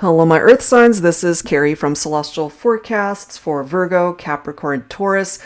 Hello, my Earth signs. This is Carrie from Celestial Forecasts for Virgo, Capricorn, Taurus.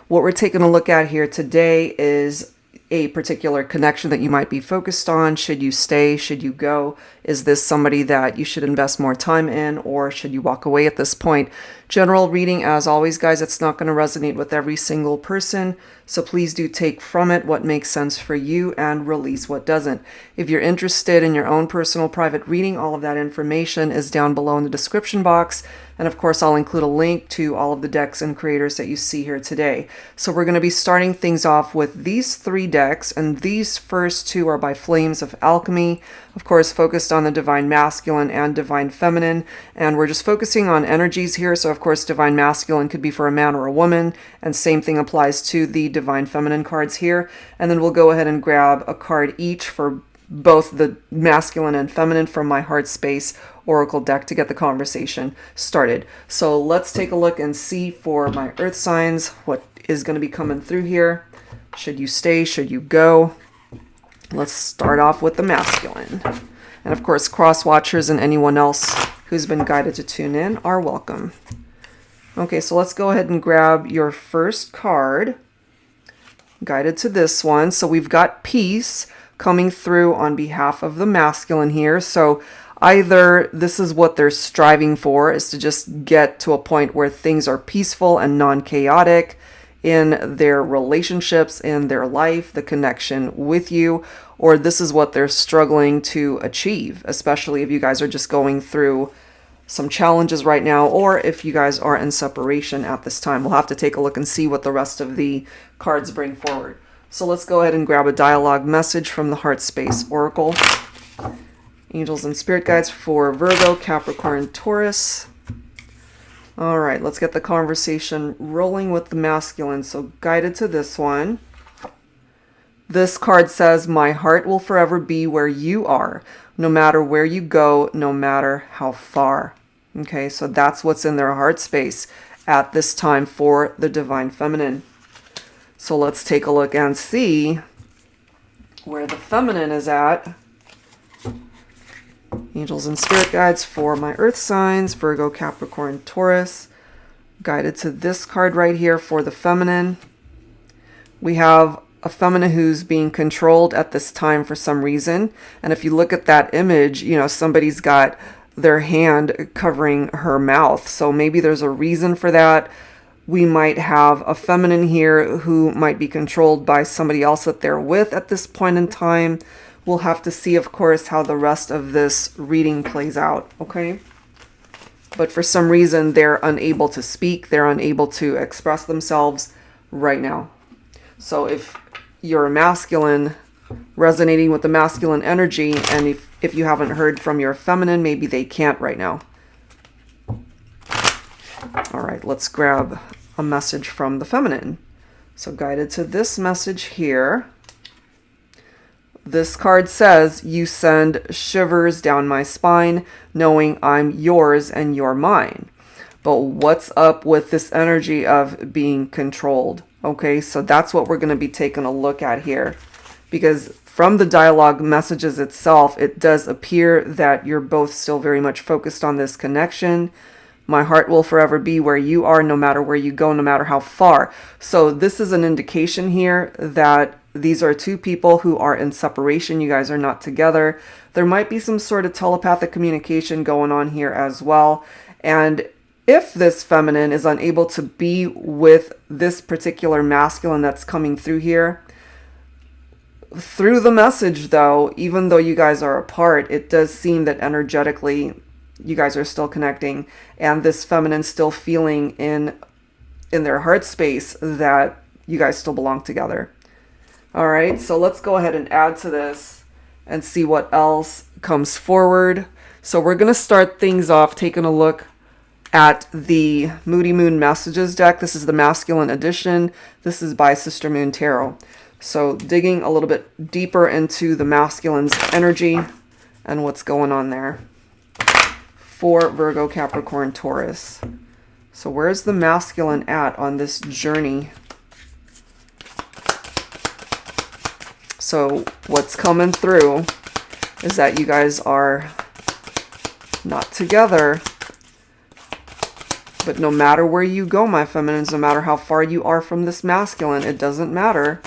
What we're taking a look at here today is a particular connection that you might be focused on. Should you stay? Should you go? Is this somebody that you should invest more time in, or should you walk away at this point? General reading, as always, guys, it's not going to resonate with every single person. So please do take from it what makes sense for you and release what doesn't. If you're interested in your own personal private reading, all of that information is down below in the description box. And of course, I'll include a link to all of the decks and creators that you see here today. So we're going to be starting things off with these 3 decks, and these first 2 are by Flames of Alchemy, of course, focused on the Divine Masculine and Divine Feminine. And we're just focusing on energies here. So of course, Divine Masculine could be for a man or a woman, and same thing applies to the Divine Feminine cards here. And then we'll go ahead and grab a card each for both the masculine and feminine from my HeartSpace Oracle deck to get the conversation started. So let's take a look and see for my Earth signs what is going to be coming through here. Should you stay? Should you go? Let's start off with the masculine. And of course, cross watchers and anyone else who's been guided to tune in are welcome. Okay, so let's go ahead and grab your first card. Guided to this one. So we've got peace coming through on behalf of the masculine here. So either this is what they're striving for, is to just get to a point where things are peaceful and non-chaotic in their relationships, in their life, the connection with you, or this is what they're struggling to achieve, especially if you guys are just going through some challenges right now, or if you guys are in separation at this time. We'll have to take a look and see what the rest of the cards bring forward. So let's go ahead and grab a dialogue message from the HeartSpace Oracle. Angels and Spirit Guides for Virgo, Capricorn, Taurus. All right, let's get the conversation rolling with the masculine. So guided to this one. This card says, my heart will forever be where you are, no matter where you go, no matter how far. Okay, so that's what's in their heart space at this time for the Divine Feminine. So let's take a look and see where the feminine is at. Angels and Spirit Guides for my Earth signs, Virgo, Capricorn, Taurus. Guided to this card right here for the feminine. We have a feminine who's being controlled at this time for some reason. And if you look at that image, you know, somebody's got their hand covering her mouth. So maybe there's a reason for that. We might have a feminine here who might be controlled by somebody else that they're with at this point in time. We'll have to see, of course, how the rest of this reading plays out, okay? But for some reason, they're unable to speak. They're unable to express themselves right now. So if you're a masculine, resonating with the masculine energy, and if you haven't heard from your feminine, maybe they can't right now. All right, let's grab a message from the feminine. So guided to this message here. This card says, you send shivers down my spine, knowing I'm yours and you're mine. But what's up with this energy of being controlled? Okay, so that's what we're going to be taking a look at here. Because from the dialogue messages itself, it does appear that you're both still very much focused on this connection. My heart will forever be where you are, no matter where you go, no matter how far. So this is an indication here that these are 2 people who are in separation. You guys are not together. There might be some sort of telepathic communication going on here as well. And if this feminine is unable to be with this particular masculine that's coming through here, through the message though, even though you guys are apart, it does seem that energetically you guys are still connecting, and this feminine still feeling in their heart space that you guys still belong together. All right, so let's go ahead and add to this and see what else comes forward. So we're going to start things off taking a look at the Moody Moon Messages deck. This is the masculine edition. This is by Sister Moon Tarot. So digging a little bit deeper into the masculine's energy and what's going on there for Virgo, Capricorn, Taurus. So where's the masculine at on this journey? So what's coming through is that you guys are not together. But no matter where you go, my feminines, no matter how far you are from this masculine, it doesn't matter.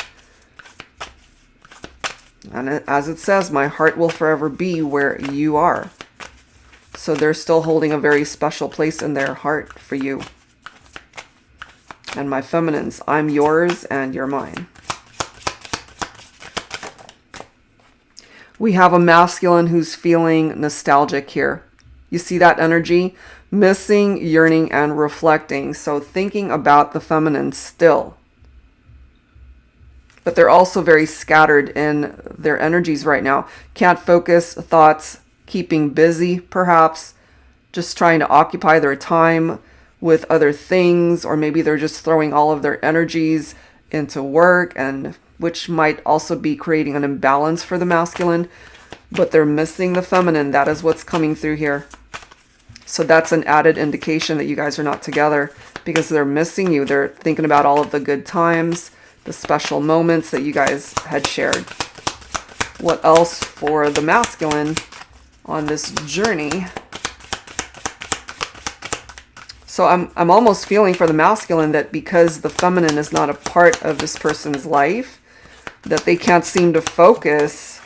And as it says, my heart will forever be where you are. So they're still holding a very special place in their heart for you. And my feminines, I'm yours and you're mine. We have a masculine who's feeling nostalgic here. You see that energy? Missing, yearning, and reflecting. So thinking about the feminine still. But they're also very scattered in their energies right now. Can't focus, thoughts, keeping busy perhaps. Just trying to occupy their time with other things. Or maybe they're just throwing all of their energies into work, and which might also be creating an imbalance for the masculine. But they're missing the feminine. That is what's coming through here. So that's an added indication that you guys are not together, because they're missing you. They're thinking about all of the good times, the special moments that you guys had shared. What else for the masculine on this journey? So I'm almost feeling for the masculine that because the feminine is not a part of this person's life, that they can't seem to focus,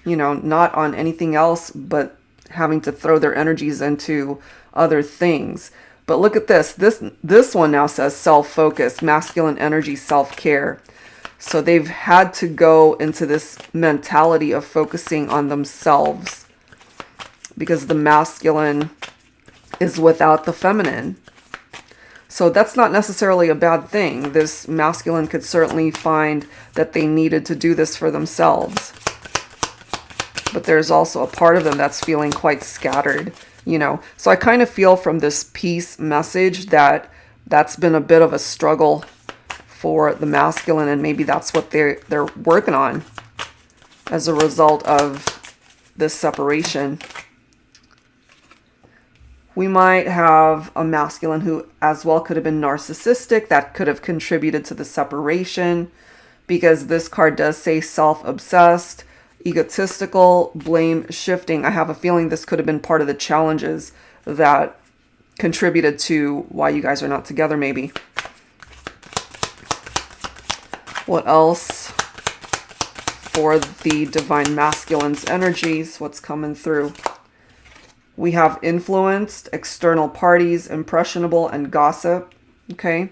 you know, not on anything else, but having to throw their energies into other things. But look at this. This one now says self-focus, masculine energy, self-care. So they've had to go into this mentality of focusing on themselves, because the masculine is without the feminine. So that's not necessarily a bad thing. This masculine could certainly find that they needed to do this for themselves. But there's also a part of them that's feeling quite scattered, you know. So I kind of feel from this peace message that that's been a bit of a struggle for the masculine, and maybe that's what they're working on as a result of this separation. We might have a masculine who as well could have been narcissistic. That could have contributed to the separation, because this card does say self-obsessed, egotistical, blame shifting. I have a feeling this could have been part of the challenges that contributed to why you guys are not together, maybe. What else for the divine masculine's energies? What's coming through? We have influenced, external parties, impressionable, and gossip. Okay.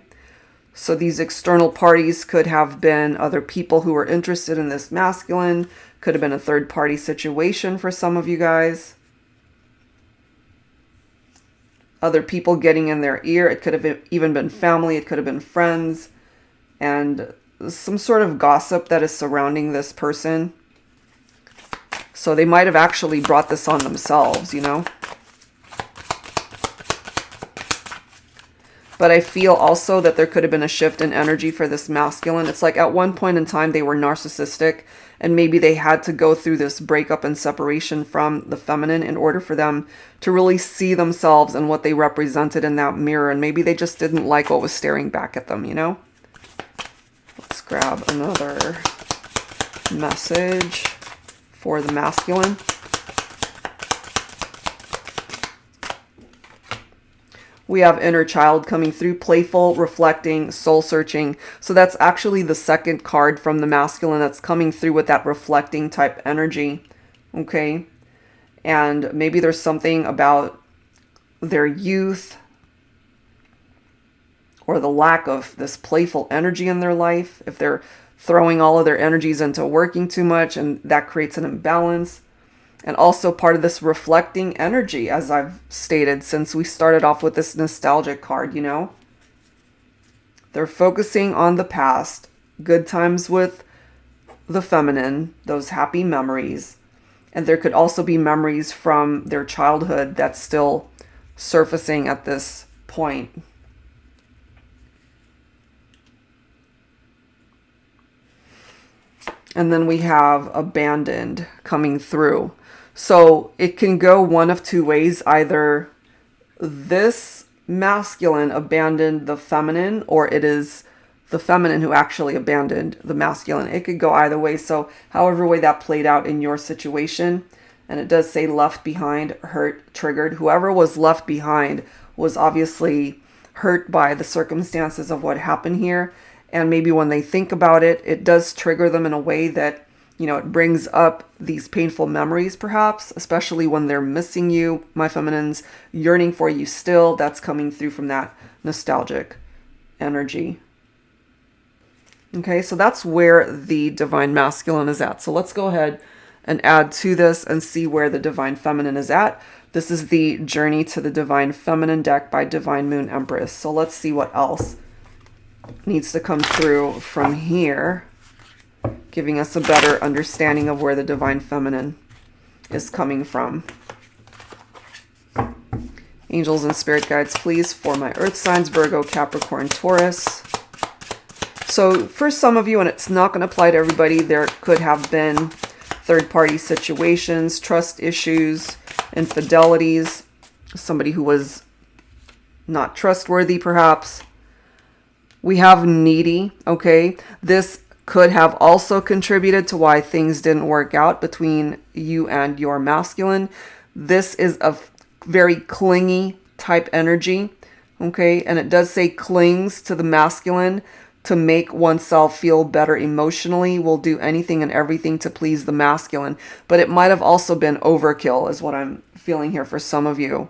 So these external parties could have been other people who were interested in this masculine. Could have been a third-party situation for some of you guys. Other people getting in their ear. It could have even been family. It could have been friends. And some sort of gossip that is surrounding this person. So they might have actually brought this on themselves, you know. But I feel also that there could have been a shift in energy for this masculine. It's like at one point in time they were narcissistic, and maybe they had to go through this breakup and separation from the feminine in order for them to really see themselves and what they represented in that mirror. And maybe they just didn't like what was staring back at them, you know? Let's grab another message for the masculine. We have inner child coming through, playful, reflecting, soul searching. So that's actually the second card from the masculine that's coming through with that reflecting type energy. Okay. And maybe there's something about their youth or the lack of this playful energy in their life. If they're throwing all of their energies into working too much, and that creates an imbalance. And also part of this reflecting energy, as I've stated, since we started off with this nostalgic card, you know. They're focusing on the past, good times with the feminine, those happy memories. And there could also be memories from their childhood that's still surfacing at this point. And then we have abandoned coming through. So it can go one of two ways. Either this masculine abandoned the feminine, or it is the feminine who actually abandoned the masculine. It could go either way. So however way that played out in your situation, And it does say left behind, hurt, triggered. Whoever was left behind was obviously hurt by the circumstances of what happened here. And maybe when they think about it, it does trigger them in a way that, it brings up these painful memories, perhaps, especially when they're missing you, my feminines, yearning for you still. That's coming through from that nostalgic energy. Okay, so that's where the divine masculine is at. So let's go ahead and add to this and see where the divine feminine is at. This is the Journey to the Divine Feminine deck by Divine Moon Empress. So let's see what else needs to come through from here, giving us a better understanding of where the divine feminine is coming from. Angels and spirit guides, please, for my earth signs, Virgo, Capricorn, Taurus. So for some of you, and it's not going to apply to everybody, there could have been third-party situations, trust issues, infidelities, somebody who was not trustworthy, perhaps. We have needy, okay? This could have also contributed to why things didn't work out between you and your masculine. This is a very clingy type energy, okay? And it does say clings to the masculine to make oneself feel better emotionally, will do anything and everything to please the masculine. But it might have also been overkill, is what I'm feeling here for some of you.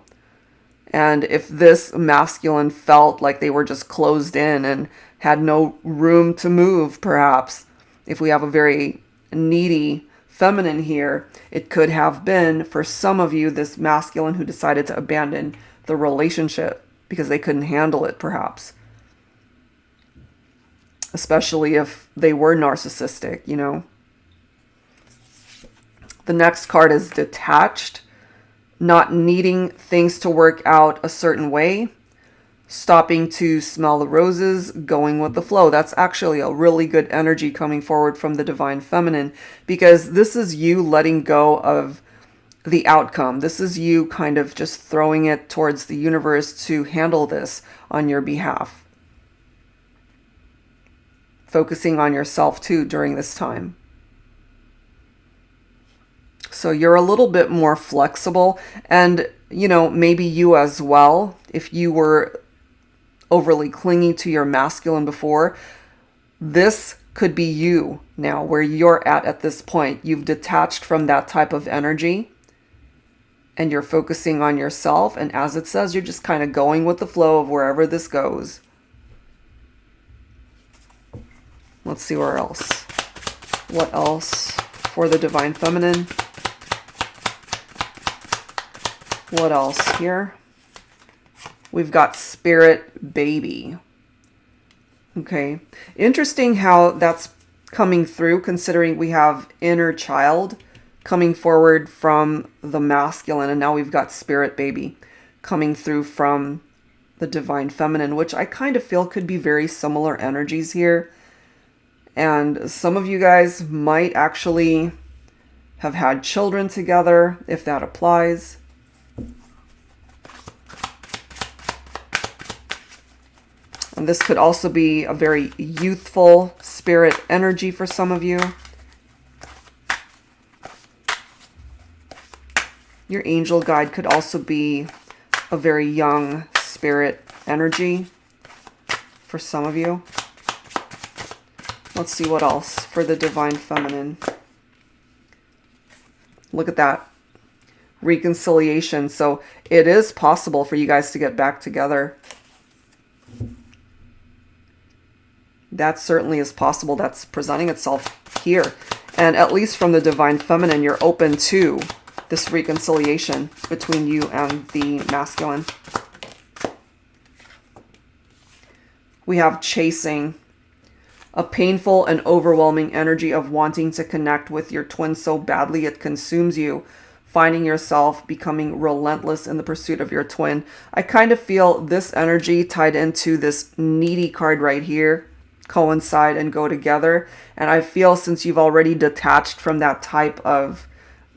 And if this masculine felt like they were just closed in and had no room to move, perhaps, if we have a very needy feminine here, it could have been, for some of you, this masculine who decided to abandon the relationship because they couldn't handle it, perhaps. Especially if they were narcissistic, The next card is detached, not needing things to work out a certain way, stopping to smell the roses, going with the flow. That's actually a really good energy coming forward from the divine feminine, because this is you letting go of the outcome. This is you kind of just throwing it towards the universe to handle this on your behalf. Focusing on yourself too during this time. So you're a little bit more flexible, and maybe you as well, if you were overly clingy to your masculine before, this could be you now, where you're at this point. You've detached from that type of energy and you're focusing on yourself, and as it says, you're just kind of going with the flow of wherever this goes. Let's see where else. What else for the divine feminine? What else here? We've got spirit baby. Okay. Interesting how that's coming through, considering we have inner child coming forward from the masculine, and now we've got spirit baby coming through from the divine feminine, which I kind of feel could be very similar energies here. And some of you guys might actually have had children together, if that applies. And this could also be a very youthful spirit energy for some of you. Your angel guide could also be a very young spirit energy for some of you. Let's see what else for the divine feminine. Look at that. Reconciliation. So it is possible for you guys to get back together. That certainly is possible. That's presenting itself here. And at least from the divine feminine, you're open to this reconciliation between you and the masculine. We have chasing. A painful and overwhelming energy of wanting to connect with your twin so badly it consumes you, finding yourself becoming relentless in the pursuit of your twin. I kind of feel this energy tied into this needy card right here coincide and go together. And I feel, since you've already detached from that type of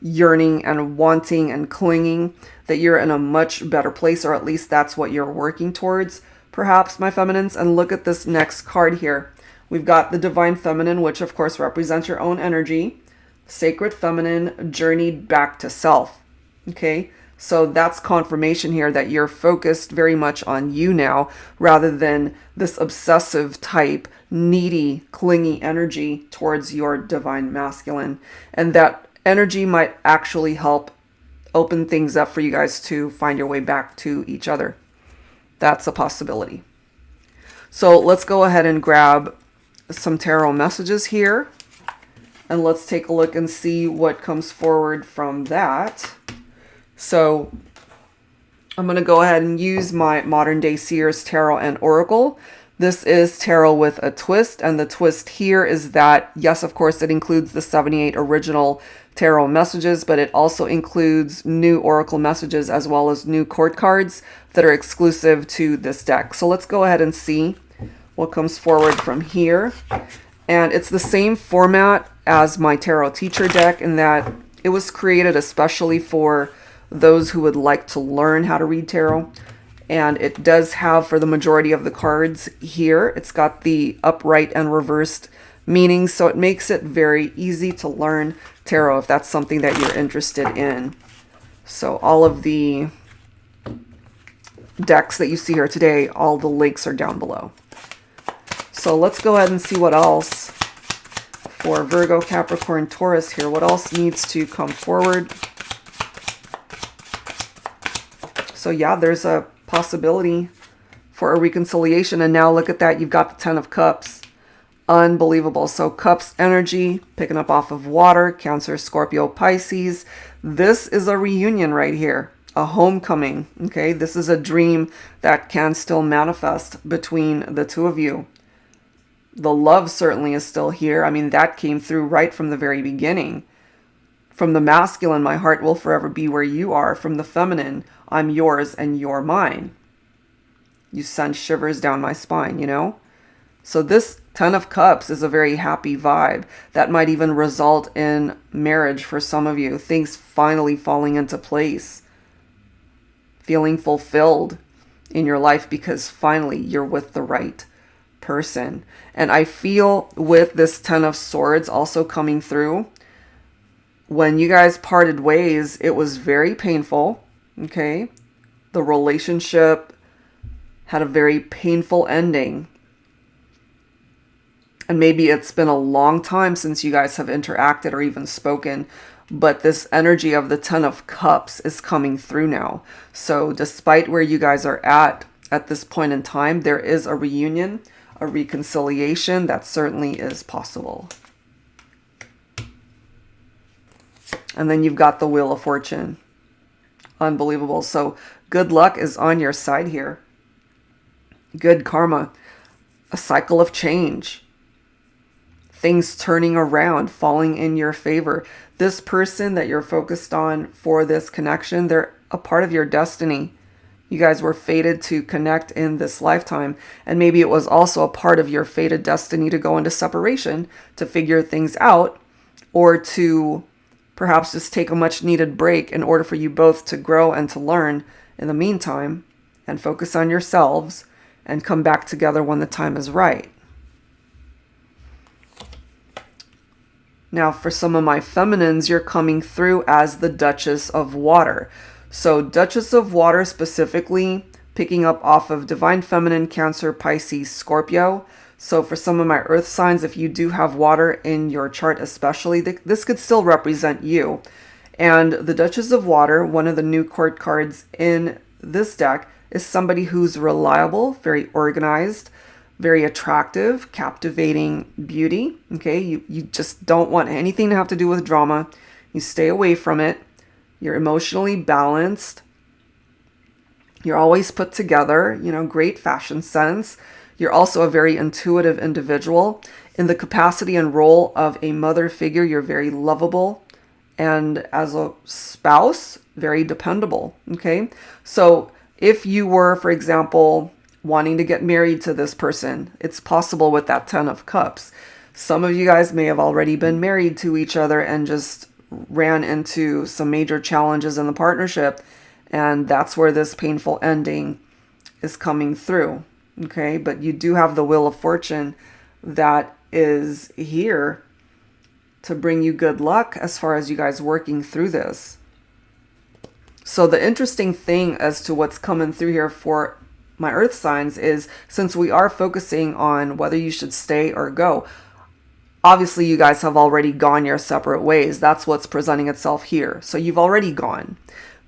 yearning and wanting and clinging, that you're in a much better place, or at least that's what you're working towards, perhaps, my feminines. And look at this next card here. We've got the divine feminine, which of course represents your own energy. Sacred feminine journeyed back to self. Okay, so that's confirmation here that you're focused very much on you now, rather than this obsessive type, needy, clingy energy towards your divine masculine. And that energy might actually help open things up for you guys to find your way back to each other. That's a possibility. So let's go ahead and grab some tarot messages here. And let's take a look and see what comes forward from that. So I'm going to go ahead and use my Modern Day Seers Tarot and Oracle. This is tarot with a twist. And the twist here is that, yes, of course, it includes the 78 original tarot messages, but it also includes new oracle messages as well as new court cards that are exclusive to this deck. So let's go ahead and see what comes forward from here. And it's the same format as my tarot teacher deck in that it was created especially for those who would like to learn how to read tarot. And it does have, for the majority of the cards here, it's got the upright and reversed meanings. So it makes it very easy to learn tarot if that's something that you're interested in. So all of the decks that you see here today, all the links are down below. So let's go ahead and see what else for Virgo, Capricorn, Taurus here. What else needs to come forward? So yeah, there's a possibility for a reconciliation. And now look at that. You've got the 10 of Cups. Unbelievable. So Cups energy, picking up off of water, Cancer, Scorpio, Pisces. This is a reunion right here. A homecoming. Okay. This is a dream that can still manifest between the two of you. The love certainly is still here. I mean, that came through right from the very beginning. From the masculine, my heart will forever be where you are. From the feminine, I'm yours and you're mine. You send shivers down my spine, you know? So this 10 of Cups is a very happy vibe. That might even result in marriage for some of you. Things finally falling into place. Feeling fulfilled in your life because finally you're with the right person. And I feel with this 10 of Swords also coming through, when you guys parted ways, it was very painful. Okay. The relationship had a very painful ending. And maybe it's been a long time since you guys have interacted or even spoken, but this energy of the 10 of Cups is coming through now. So despite where you guys are at this point in time, there is a reunion, a reconciliation that certainly is possible. And then you've got the Wheel of Fortune. Unbelievable. So good luck is on your side here. Good karma. A cycle of change. Things turning around, falling in your favor. This person that you're focused on for this connection, they're a part of your destiny. You guys were fated to connect in this lifetime. And maybe it was also a part of your fated destiny to go into separation, to figure things out, or to perhaps just take a much needed break in order for you both to grow and to learn in the meantime and focus on yourselves and come back together when the time is right. Now, for some of my feminines, you're coming through as the Duchess of Water. So Duchess of Water specifically picking up off of Divine Feminine, Cancer, Pisces, Scorpio. So for some of my earth signs, if you do have water in your chart especially, this could still represent you. And the Duchess of Water, one of the new court cards in this deck, is somebody who's reliable, very organized, very attractive, captivating beauty. Okay, you just don't want anything to have to do with drama. You stay away from it. You're emotionally balanced. You're always put together, you know, great fashion sense. You're also a very intuitive individual. In the capacity and role of a mother figure, you're very lovable. And as a spouse, very dependable. Okay, so if you were, for example, wanting to get married to this person, it's possible with that 10 of Cups. Some of you guys may have already been married to each other and just ran into some major challenges in the partnership. And that's where this painful ending is coming through. Okay, but you do have the Wheel of Fortune that is here. to bring you good luck as far as you guys working through this. So the interesting thing as to what's coming through here for my earth signs is, since we are focusing on whether you should stay or go, obviously you guys have already gone your separate ways. That's what's presenting itself here. So you've already gone.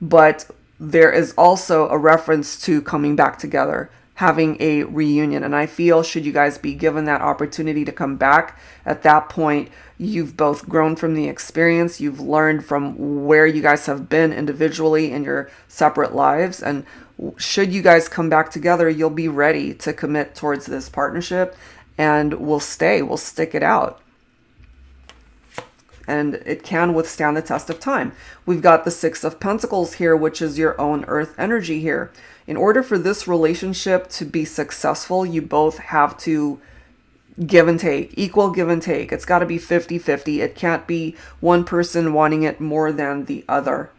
But there is also a reference to coming back together, having a reunion. And I feel, should you guys be given that opportunity to come back, at that point, you've both grown from the experience. You've learned from where you guys have been individually in your separate lives. And should you guys come back together, you'll be ready to commit towards this partnership, and we'll stick it out. And it can withstand the test of time. We've got the Six of Pentacles here, which is your own earth energy here. In order for this relationship to be successful, you both have to give and take, equal give and take. It's got to be 50-50. It can't be one person wanting it more than the other.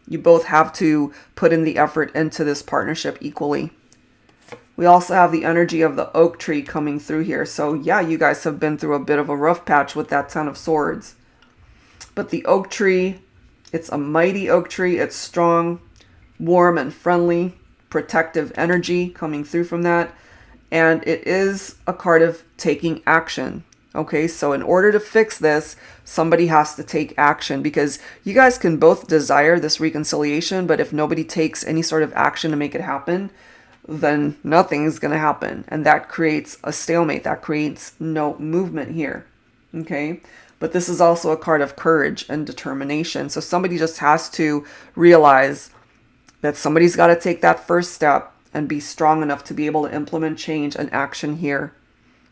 You both have to put in the effort into this partnership equally. We also have the energy of the oak tree coming through here. So yeah, you guys have been through a bit of a rough patch with that Ten of Swords. But the oak tree, it's a mighty oak tree. It's strong, warm and friendly, protective energy coming through from that. And it is a card of taking action. Okay, so in order to fix this, somebody has to take action, because you guys can both desire this reconciliation, but if nobody takes any sort of action to make it happen, then nothing's going to happen. And that creates a stalemate. That creates no movement here. Okay, but this is also a card of courage and determination. So somebody just has to realize that somebody's got to take that first step and be strong enough to be able to implement change and action here.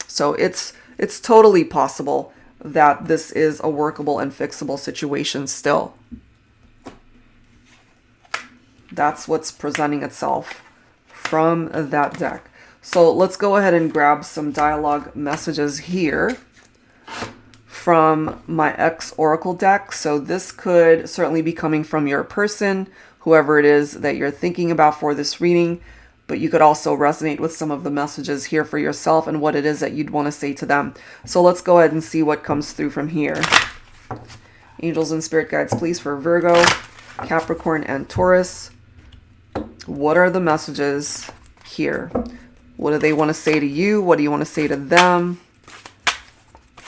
So it's totally possible that this is a workable and fixable situation still. That's what's presenting itself from that deck. So let's go ahead and grab some dialogue messages here from my X Oracle deck. So this could certainly be coming from your person, whoever it is that you're thinking about for this reading. But you could also resonate with some of the messages here for yourself and what it is that you'd want to say to them. So let's go ahead and see what comes through from here. Angels and spirit guides, please, for Virgo, Capricorn, and Taurus. What are the messages here? What do they want to say to you? What do you want to say to them?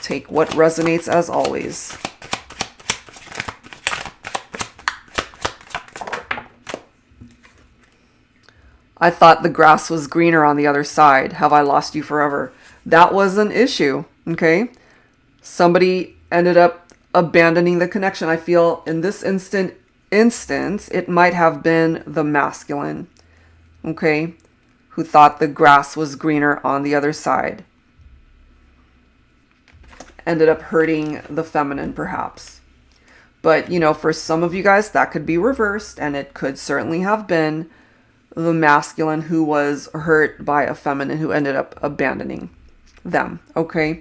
Take what resonates as always. I thought the grass was greener on the other side. Have I lost you forever? That was an issue, okay? Somebody ended up abandoning the connection. I feel in this instance, it might have been the masculine, okay, who thought the grass was greener on the other side. Ended up hurting the feminine, perhaps. But, you know, for some of you guys, that could be reversed, and it could certainly have been the masculine who was hurt by a feminine who ended up abandoning them, okay?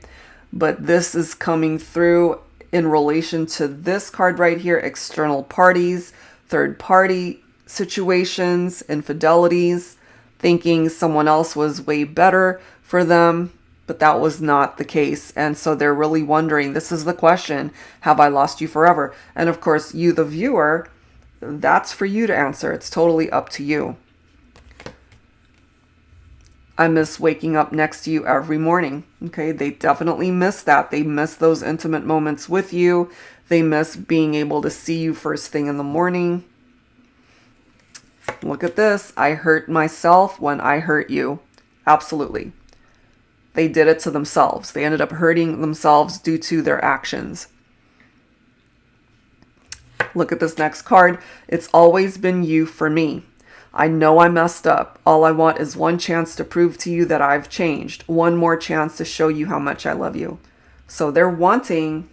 But this is coming through in relation to this card right here: external parties, third party situations, infidelities, thinking someone else was way better for them, but that was not the case. And so they're really wondering, this is the question, have I lost you forever? And of course, you, the viewer, that's for you to answer. It's totally up to you. I miss waking up next to you every morning. Okay, they definitely miss that. They miss those intimate moments with you. They miss being able to see you first thing in the morning. Look at this. I hurt myself when I hurt you. Absolutely. They did it to themselves. They ended up hurting themselves due to their actions. Look at this next card. It's always been you for me. I know I messed up. All I want is one chance to prove to you that I've changed. One more chance to show you how much I love you. So they're wanting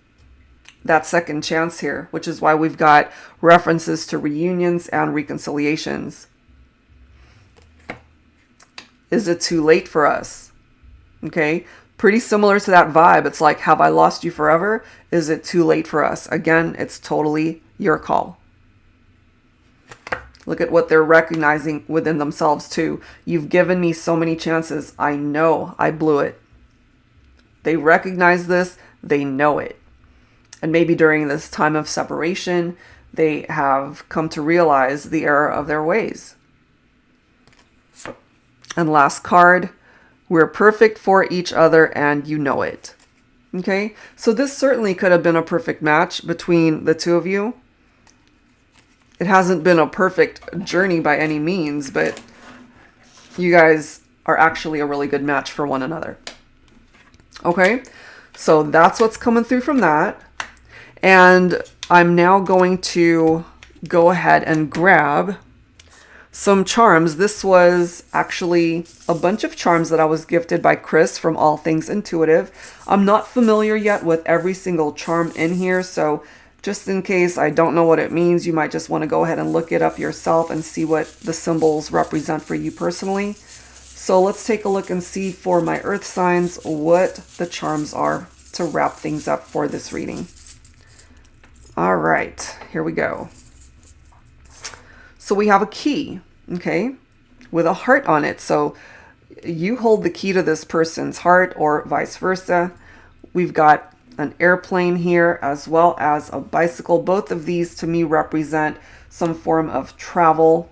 that second chance here, which is why we've got references to reunions and reconciliations. Is it too late for us? Okay, pretty similar to that vibe. It's like, have I lost you forever? Is it too late for us? Again, it's totally your call. Look at what they're recognizing within themselves too. You've given me so many chances. I know I blew it. They recognize this. They know it. And maybe during this time of separation, they have come to realize the error of their ways. And last card, we're perfect for each other and you know it. Okay, so this certainly could have been a perfect match between the two of you. It hasn't been a perfect journey by any means, but you guys are actually a really good match for one another. Okay, so that's what's coming through from that. And I'm now going to go ahead and grab some charms. This was actually a bunch of charms that I was gifted by Chris from All Things Intuitive. I'm not familiar yet with every single charm in here, so just in case I don't know what it means, you might just want to go ahead and look it up yourself and see what the symbols represent for you personally. So let's take a look and see for my earth signs what the charms are to wrap things up for this reading. All right, here we go. So we have a key, okay, with a heart on it. So you hold the key to this person's heart or vice versa. We've got an airplane here as well as a bicycle. Both of these to me represent some form of travel.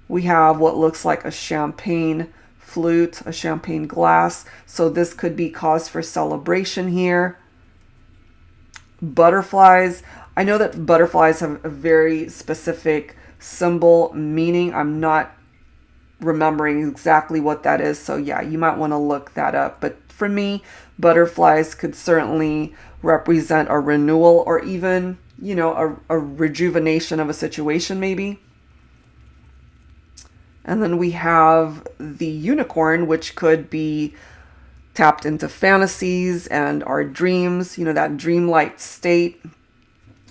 We have what looks like a champagne flute, a champagne glass. So this could be cause for celebration here. Butterflies. I know that butterflies have a very specific symbol meaning. I'm not remembering exactly what that is. So yeah, you might want to look that up. But for me, butterflies could certainly represent a renewal or even, you know, a rejuvenation of a situation maybe. And then we have the unicorn, which could be tapped into fantasies and our dreams, you know, that dreamlike state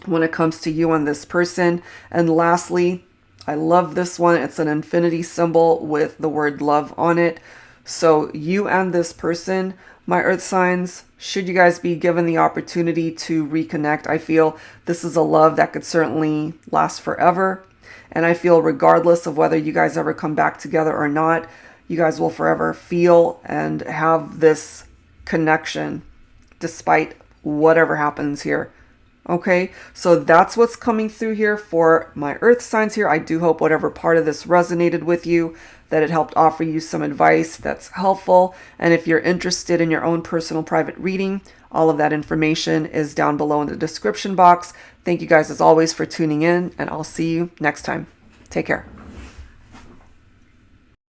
when it comes to you and this person. And lastly, I love this one. It's an infinity symbol with the word love on it. So you and this person, my earth signs, should you guys be given the opportunity to reconnect, I feel this is a love that could certainly last forever. And I feel regardless of whether you guys ever come back together or not, you guys will forever feel and have this connection despite whatever happens here. Okay, so that's what's coming through here for my earth signs here. I do hope whatever part of this resonated with you, that it helped offer you some advice that's helpful. And if you're interested in your own personal private reading, all of that information is down below in the description box. Thank you guys as always for tuning in, and I'll see you next time. Take care.